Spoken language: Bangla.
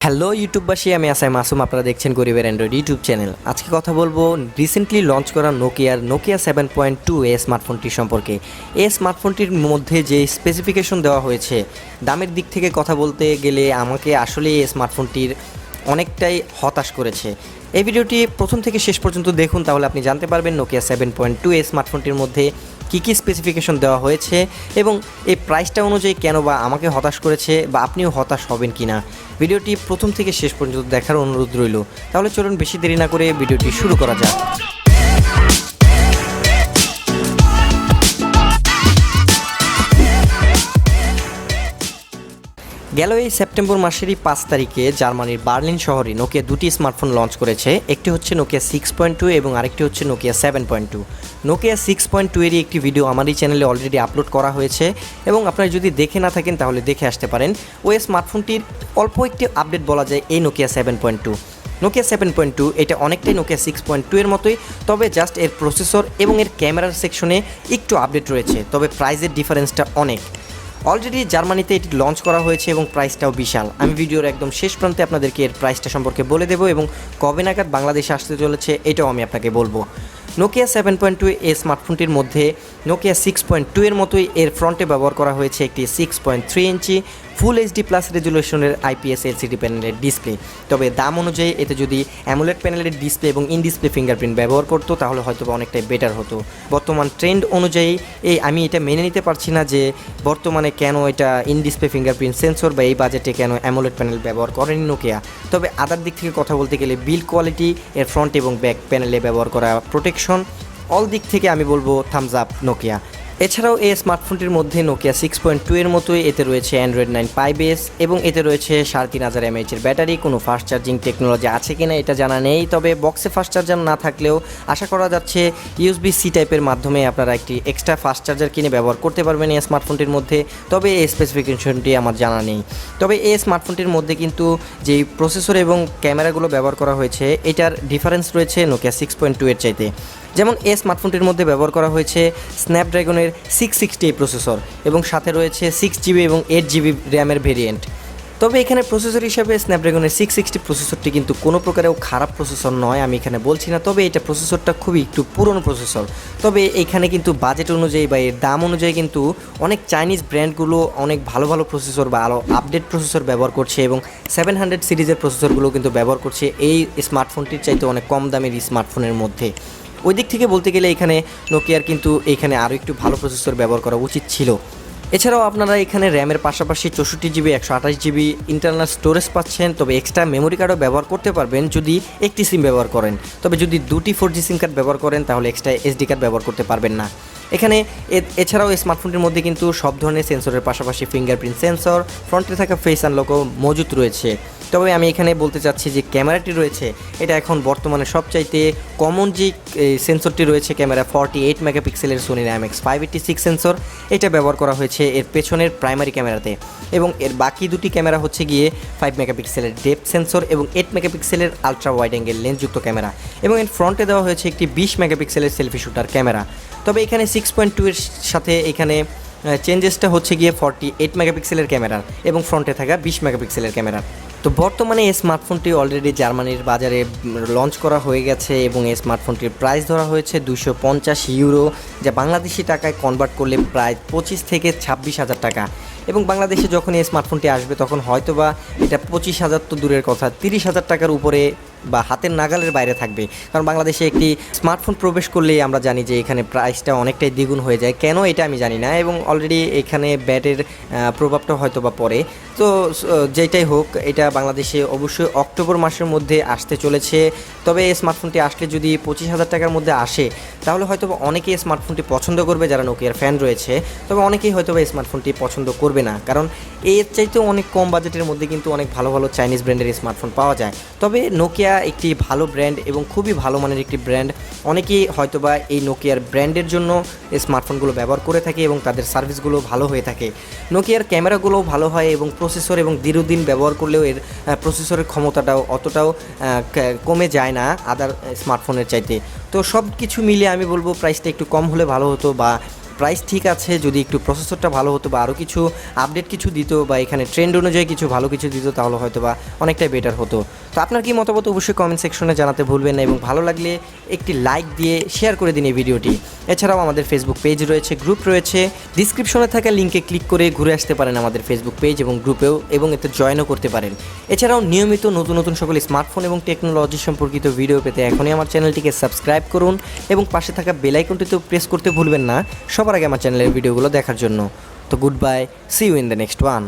হ্যালো ইউটিউববাসী, আমি আসাই মাসুম। আপনারা দেখছেন গরিবের অ্যান্ড্রয়েড ইউটিউব চ্যানেল। আজকে কথা বলবো রিসেন্টলি লঞ্চ করা নোকিয়া 7.2 এ স্মার্টফোনটি সম্পর্কে। এই স্মার্টফোনটির মধ্যে যে স্পেসিফিকেশন দেওয়া হয়েছে, দামের দিক থেকে কথা বলতে গেলে আমাকে আসলে এই স্মার্টফোনটির অনেকটাই হতাশ করেছে। এই ভিডিওটি প্রথম থেকে শেষ পর্যন্ত দেখুন, তাহলে আপনি জানতে পারবেন নোকিয়া 7.2 এই স্মার্টফোনটির মধ্যে কী স্পেসিফিকেশন দেওয়া হয়েছে এবং এই প্রাইসটা অনুযায়ী কেন বা আমাকে হতাশ করেছে বা আপনিও হতাশ হবেন কি না। ভিডিওটি প্রথম থেকে শেষ পর্যন্ত দেখার অনুরোধ রইল। তাহলে চলুন বেশি দেরি না করে ভিডিওটি শুরু করা যাক। গেল এই সেপ্টেম্বর মাসেরই 5 তারিখে জার্মানির বার্লিন শহরে নোকিয়া দুটি স্মার্টফোন লঞ্চ করেছে। একটি হচ্ছে নোকিয়া 6.2 এবং আরেকটি হচ্ছে নোকিয়া 7.2। নোকিয়া 6.2 এরই একটি ভিডিও আমার এই চ্যানেলে অলরেডি আপলোড করা হয়েছে এবং আপনারা যদি দেখে না থাকেন তাহলে দেখে আসতে পারেন। ওই স্মার্টফোনটির অল্প একটি আপডেট বলা যায় এই নোকিয়া 7.2। নোকিয়া 7.2 এটা অনেকটাই নোকিয়া 6.2 এর মতোই, তবে জাস্ট এর প্রসেসর এবং এর ক্যামেরার সেকশনে একটু আপডেট রয়েছে, তবে প্রাইসের ডিফারেন্সটা অনেক। অলরেডি জার্মানিতে এটি লঞ্চ করা হয়েছে এবং প্রাইসটাও বিশাল। আমি ভিডিওর একদম শেষ প্রান্তে আপনাদেরকে এর প্রাইসটা সম্পর্কে বলে দেবো এবং কবে নাগাদ বাংলাদেশে আসতে চলেছে এটাও আমি আপনাকে বলবো। নোকিয়া 7.2 এই স্মার্টফোনটির মধ্যে নোকিয়া 6.2 এর মতোই এর ফ্রন্টে ব্যবহার করা হয়েছে একটি 6.3 ইঞ্চি ফুল এইচডি প্লাস রেজুলেশনের আইপিএস এলসিডি প্যানেলের ডিসপ্লে। তবে দাম অনুযায়ী এতে যদি অ্যামোলেড প্যানেলের ডিসপ্লে এবং ইন ডিসপ্লে ফিঙ্গারপ্রিন্ট ব্যবহার করতো তাহলে হয়তো অনেকটাই বেটার হতো। বর্তমান ট্রেন্ড অনুযায়ী আমি এটা মেনে নিতে পারছি না যে বর্তমানে কেন এটা ইন ডিসপ্লে ফিঙ্গারপ্রিন্ট সেন্সর বা এই বাজেটে কেন অ্যামোলেড প্যানেল ব্যবহার করেনি নোকিয়া। তবে আদার দিক থেকে কথা বলতে গেলে বিল্ড কোয়ালিটি, এর ফ্রন্ট এবং ব্যাক প্যানেলে ব্যবহার করা প্রোটেকশন, অল দিক থেকে আমি বলবো থামস আপ নোকিয়া। এছাড়াও এই স্মার্টফোনটির মধ্যে নোকিয়া 6.2 এর মতোই এতে রয়েছে অ্যান্ড্রয়েড 9 পাই বেস এবং এতে রয়েছে 3500 mAh ব্যাটারি। কোনো ফাস্ট চার্জিং টেকনোলজি আছে কিনা এটা জানা নেই, তবে বক্সে ফাস্ট চার্জার না থাকলেও আশা করা যাচ্ছে USB-C টাইপের মাধ্যমে আপনারা একটি এক্সট্রা ফাস্ট চার্জার কিনে ব্যবহার করতে পারবেন এই স্মার্টফোনটির মধ্যে। তবে এই স্পেসিফিকেশনটি আমার জানা নেই। তবে এই স্মার্টফোনটির মধ্যে কিন্তু যেই প্রসেসর এবং ক্যামেরাগুলো ব্যবহার করা হয়েছে এটার ডিফারেন্স রয়েছে নোকিয়া 6.2 এর চাইতে। যেমন এই স্মার্টফোনটির মধ্যে ব্যবহার করা হয়েছে স্ন্যাপড্রাগনের 660 প্রসেসর এবং সাথে রয়েছে 6GB এবং 8GB র্যামের ভেরিয়েন্ট। তবে এখানে প্রসেসর হিসাবে স্ন্যাপড্রাগনের 660 প্রসেসরটি কিন্তু কোনো প্রকারেও খারাপ প্রসেসর নয়, আমি এখানে বলছি না। তবে এটা প্রসেসরটা খুবই একটু পুরনো প্রসেসর। তবে এখানে কিন্তু বাজেট অনুযায়ী বা এর দাম অনুযায়ী কিন্তু অনেক চাইনিজ ব্র্যান্ডগুলো অনেক ভালো ভালো প্রসেসর বা আরও আপডেট প্রসেসর ব্যবহার করছে এবং 700 সিরিজের প্রসেসরগুলো কিন্তু ব্যবহার করছে এই স্মার্টফোনটির চাইতে অনেক কম দামের স্মার্টফোনের মধ্যে। ওই দিক থেকে বলতে গেলে এখানে নোকিয়ার কিন্তু এখানে আরও একটু ভালো প্রসেসর ব্যবহার করা উচিত ছিল। এছাড়াও আপনারা এখানে র্যামের পাশাপাশি 64GB 128GB ইন্টারনাল স্টোরেজ পাচ্ছেন। তবে এক্সট্রা মেমোরি কার্ডও ব্যবহার করতে পারবেন যদি একটি সিম ব্যবহার করেন। তবে যদি দুটি 4G সিম কার্ড ব্যবহার করেন তাহলে এক্সট্রা SD কার্ড ব্যবহার করতে পারবেন না এখানে। এছাড়াও এই স্মার্টফোনটির মধ্যে কিন্তু সব ধরনের সেন্সরের পাশাপাশি ফিঙ্গারপ্রিন্ট সেন্সর, ফ্রন্টে থাকা ফেস আনলকও মজুত রয়েছে। তবে আমি এখানে বলতে চাচ্ছি যে ক্যামেরাটি রয়েছে এটা এখন বর্তমানে সবচাইতে কমন যে সেন্সরটি রয়েছে ক্যামেরা 48 মেগাপিক্সেলের সোনির IMX586 সেন্সর, এটা ব্যবহার করা হয়েছে এর পেছনের প্রাইমারি ক্যামেরাতে এবং এর বাকি দুটি ক্যামেরা হচ্ছে গিয়ে 5 মেগাপিক্সেলের ডেপথ সেন্সর এবং 8 মেগাপিক্সেলের আলট্রা ওয়াইড অ্যাঙ্গেল লেন্সযুক্ত ক্যামেরা এবং এর ফ্রন্টে দেওয়া হয়েছে একটি 20 মেগাপিক্সেলের সেলফি শুটার ক্যামেরা। তবে এখানে 6.2 এর সাথে এখানে চেঞ্জেসটা হচ্ছে গিয়ে 48 মেগাপিক্সেলের ক্যামেরা এবং ফ্রন্টে থাকা 20 মেগাপিক্সেলের ক্যামেরা। তো বর্তমানে এই স্মার্টফোনটি অলরেডি জার্মানির বাজারে লঞ্চ করা হয়ে গেছে এবং এই স্মার্টফোনটির প্রাইস ধরা হয়েছে 250 ইউরো, যা বাংলাদেশি টাকায় কনভার্ট করলে প্রায় 25 থেকে 26,000 টাকা। এবং বাংলাদেশে যখন এই স্মার্টফোনটি আসবে তখন হয়তোবা এটা 25,000 তো দূরের কথা, 30,000 টাকার উপরে বা হাতের নাগালের বাইরে থাকবে। কারণ বাংলাদেশে একটি স্মার্টফোন প্রবেশ করলেই আমরা জানি যে এখানে প্রাইসটা অনেকটাই দ্বিগুণ হয়ে যায়, কেন এটা আমি জানি না। এবং অলরেডি এখানে ব্যাটের প্রভাবটা হয়তো বা পড়ে। তো যেটাই হোক, এটা বাংলাদেশে অবশ্যই অক্টোবর মাসের মধ্যে আসতে চলেছে। তবে এই স্মার্টফোনটি আসলে যদি 25,000 টাকার মধ্যে আসে তাহলে হয়তো অনেকেই স্মার্টফোনটি পছন্দ করবে যারা নোকিয়ার ফ্যান রয়েছে। তবে অনেকেই হয়তো এই স্মার্টফোনটি পছন্দ করবে না, কারণ এর চাইতেও অনেক কম বাজেটের মধ্যে কিন্তু অনেক ভালো ভালো চাইনিজ ব্র্যান্ডের স্মার্টফোন পাওয়া যায়। তবে নোকিয়া একটি ভালো ব্র্যান্ড এবং খুবই ভালো মানের একটি ব্র্যান্ড। অনেকেই হয়তোবা এই নোকিয়ার ব্র্যান্ডের জন্য এই স্মার্টফোনগুলো ব্যবহার করে থাকে এবং তাদের সার্ভিসগুলো ভালো হয়ে থাকে। নোকিয়ার ক্যামেরাগুলোও ভালো হয় এবং প্রসেসর এবং দীর্ঘদিন ব্যবহার করলেও এর প্রসেসরের ক্ষমতাটাও অতটাও কমে যায় না আদার স্মার্টফোনের চাইতে। তো সব কিছু মিলে আমি বলবো প্রাইসটা একটু কম হলে ভালো হতো বা প্রাইস ঠিক আছে, যদি একটু প্রসেসরটা ভালো হতো বা আরও কিছু আপডেট কিছু দিত বা এখানে ট্রেন্ড অনুযায়ী কিছু ভালো কিছু দিত তাহলে হয়তো বা অনেকটাই বেটার হতো। তো আপনার কি মতামত অবশ্যই কমেন্ট সেকশনে জানাতে ভুলবেন না এবং ভালো লাগলে একটি লাইক দিয়ে শেয়ার করে দিন এই ভিডিওটি। এছাড়াও আমাদের ফেসবুক পেজ রয়েছে, গ্রুপ রয়েছে, ডিসক্রিপশনে থাকা লিঙ্কে ক্লিক করে ঘুরে আসতে পারেন আমাদের ফেসবুক পেজ এবং গ্রুপেও, এবং এতে জয়েনও করতে পারেন। এছাড়াও নিয়মিত নতুন নতুন সকল স্মার্টফোন এবং টেকনোলজি সম্পর্কিত ভিডিও পেতে এখনই আমার চ্যানেলটিকে সাবস্ক্রাইব করুন এবং পাশে থাকা বেল আইকনটিতেও প্রেস করতে ভুলবেন না সবার আগে আমার চ্যানেলের ভিডিওগুলো দেখার জন্য। তো good bye, see you in the next one.